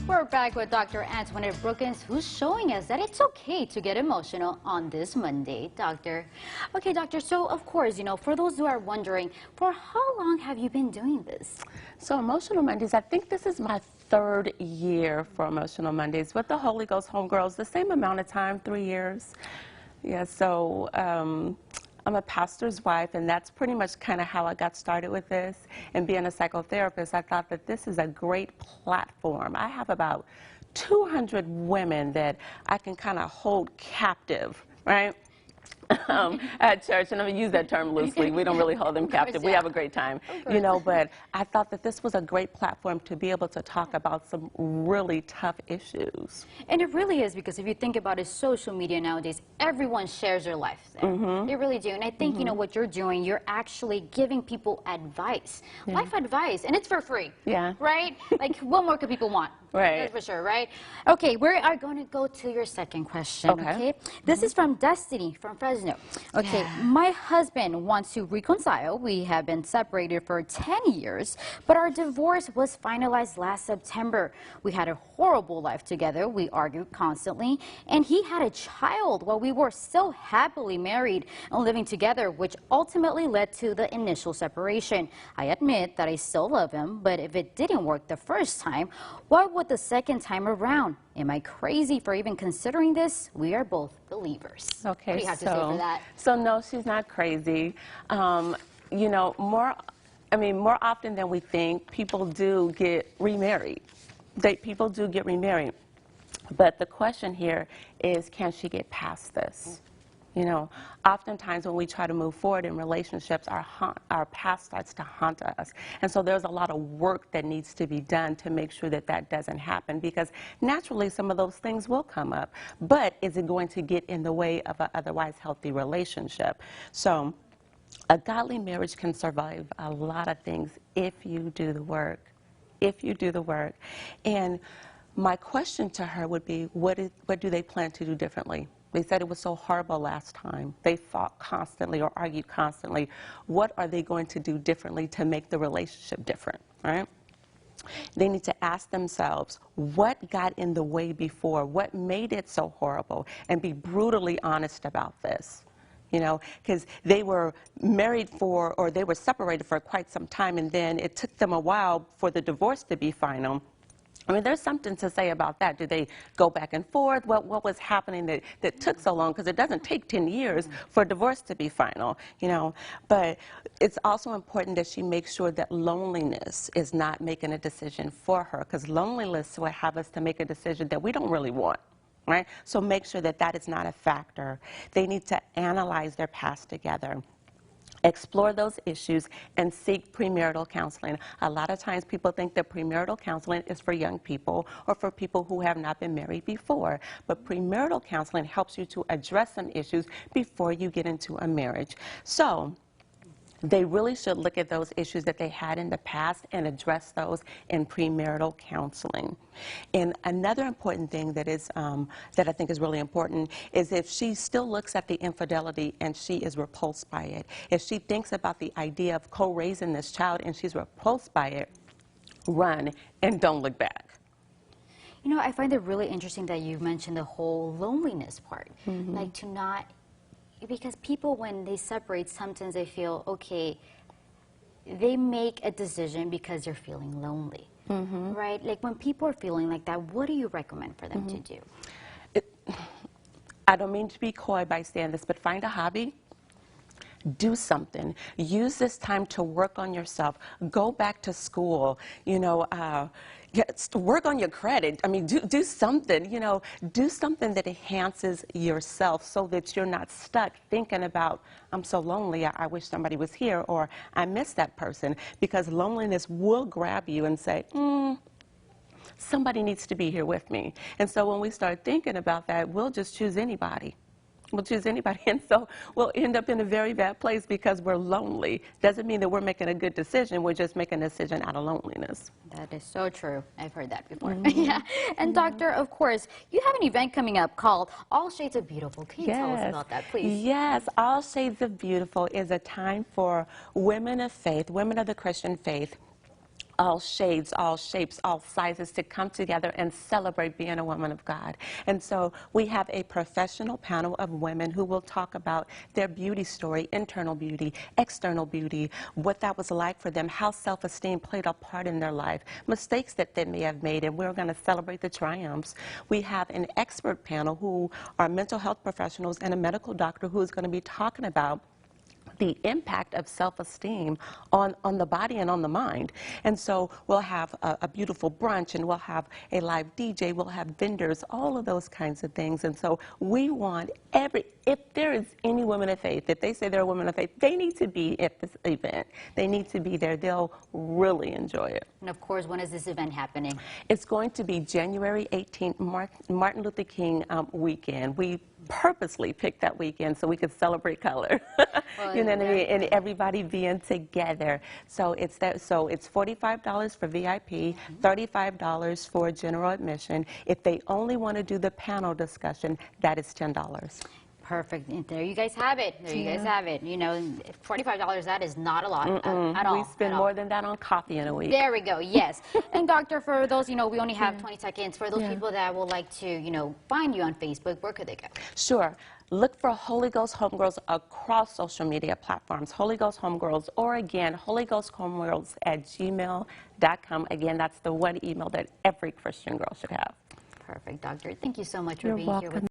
We're back with Dr. Antoinette Brookins, who's showing us that it's okay to get emotional on this Monday, Doctor. Okay, Doctor, so of course, for those who are wondering, for how long have you been doing this? So Emotional Mondays, I think this is my third year for Emotional Mondays. With the Holy Ghost Homegirls, the same amount of time, 3 years. Yeah, so I'm a pastor's wife, and that's pretty much kind of how I got started with this. And being a psychotherapist, I thought that this is a great platform. I have about 200 women that I can kind of hold captive, right? At church, and I'm going to use that term loosely. We don't really hold them captive. We have a great time, but I thought that this was a great platform to be able to talk about some really tough issues. And it really is, because if you think about it, social media nowadays, everyone shares their life there. They really do. And I think, what you're doing, you're actually giving people advice, life advice, and it's for free. Yeah. Right? Like, what more could people want? Right. That's for sure, right? Okay, we are going to go to your second question, okay? This is from Destiny from Fresno. Okay, my husband wants to reconcile. We have been separated for 10 years, but our divorce was finalized last September. We had a horrible life together. We argued constantly, and he had a child while we were still happily married and living together, which ultimately led to the initial separation. I admit that I still love him, but if it didn't work the first time, why would the second time around? Am I crazy for even considering this? We are both believers. Okay, what do you have to say for that? So no, she's not crazy. More often than we think, people do get remarried. People do get remarried. But the question here is, can she get past this? Oftentimes when we try to move forward in relationships, our past starts to haunt us. And so there's a lot of work that needs to be done to make sure that that doesn't happen, because naturally some of those things will come up. But is it going to get in the way of an otherwise healthy relationship? So a godly marriage can survive a lot of things if you do the work. If you do the work. And my question to her would be, what do they plan to do differently? They said it was so horrible last time. They fought constantly or argued constantly. What are they going to do differently to make the relationship different, right? They need to ask themselves, what got in the way before? What made it so horrible? And be brutally honest about this. Because they were married or they were separated for quite some time, and then it took them a while for the divorce to be final. I mean, there's something to say about that. Did they go back and forth? What was happening that took so long? Because it doesn't take 10 years for divorce to be final, But it's also important that she makes sure that loneliness is not making a decision for her, because loneliness will have us to make a decision that we don't really want. Right? So make sure that that is not a factor. They need to analyze their past together, explore those issues, and seek premarital counseling. A lot of times people think that premarital counseling is for young people or for people who have not been married before. But premarital counseling helps you to address some issues before you get into a marriage. So they really should look at those issues that they had in the past and address those in premarital counseling. And another important thing that I think is really important is if she still looks at the infidelity and she is repulsed by it, if she thinks about the idea of co-raising this child and she's repulsed by it, run and don't look back. I find it really interesting that you mentioned the whole loneliness part, like to not. Because people, when they separate, sometimes they feel, okay, they make a decision because they're feeling lonely, right? Like when people are feeling like that, what do you recommend for them to do? I don't mean to be coy by saying this, but find a hobby. Do something. Use this time to work on yourself. Go back to school. Work on your credit. I mean, do something. Do something that enhances yourself so that you're not stuck thinking about, I'm so lonely, I wish somebody was here, or I miss that person. Because loneliness will grab you and say, somebody needs to be here with me. And so when we start thinking about that, we'll just choose anybody. We'll choose anybody, and so we'll end up in a very bad place because we're lonely. Doesn't mean that we're making a good decision. We're just making a decision out of loneliness. That is so true. I've heard that before. Yeah. And Doctor, of course, you have an event coming up called All Shades of Beautiful. Can you tell us about that, please? Yes, All Shades of Beautiful is a time for women of faith, women of the Christian faith, all shades, all shapes, all sizes to come together and celebrate being a woman of God. And so we have a professional panel of women who will talk about their beauty story, internal beauty, external beauty, what that was like for them, how self-esteem played a part in their life, mistakes that they may have made, and we're going to celebrate the triumphs. We have an expert panel who are mental health professionals and a medical doctor who is going to be talking about the impact of self-esteem on the body and on the mind. And so we'll have a beautiful brunch, and we'll have a live DJ, we'll have vendors, all of those kinds of things. And so we want if there is any woman of faith, if they say they're a woman of faith, they need to be at this event. They need to be there. They'll really enjoy it. And of course, when is this event happening? It's going to be January 18th, Martin Luther King weekend. We purposely picked that weekend so we could celebrate color. Well, you know what I mean? And everybody being together. So it's $45 for VIP, $35 for general admission. If they only want to do the panel discussion, that is $10. Perfect. And there you guys have it. There you guys have it. You know, $45, that is not a lot at all. We spend more than that on coffee in a week. There we go, yes. And doctor, for those, we only have 20 seconds. For those people that would like to, find you on Facebook, where could they go? Sure. Look for Holy Ghost Homegirls across social media platforms. Holy Ghost Homegirls, or again, holyghost@gmail.com. Again, that's the one email that every Christian girl should have. Perfect, doctor. Thank you so much for You're being welcome. here with us.